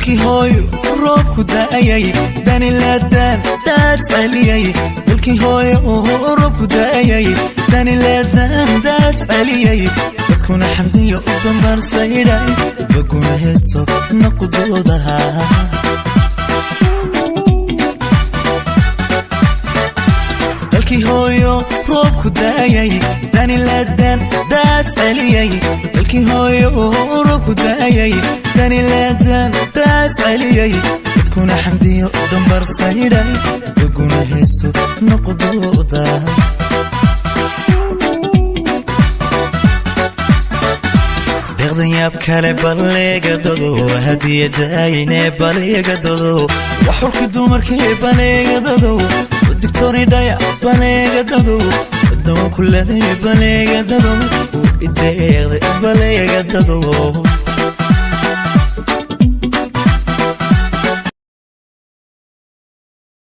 dalkii hooyo roobku da'ayay dani la daad celiyay dalkii hooyo roobku da'ayay dani la daad celiyay dadkuna xamdiyo u dambarsaydhay baguna heeso naqdoodaha dalkii hooyo roobku da'ayay dani la daad celiyay dalkii hooyo roobku da'ayay dani la daad celiyay dadkuna xamdiyo u dambarsaydhay baguna heeso naqdoodaha yaab kale baleega dado hadiyada ayne baleega dado waxulki dumarkii baleega dado diktoori dhaya baleega dado dawa kuleeday baleega dado ideeqday baleega dado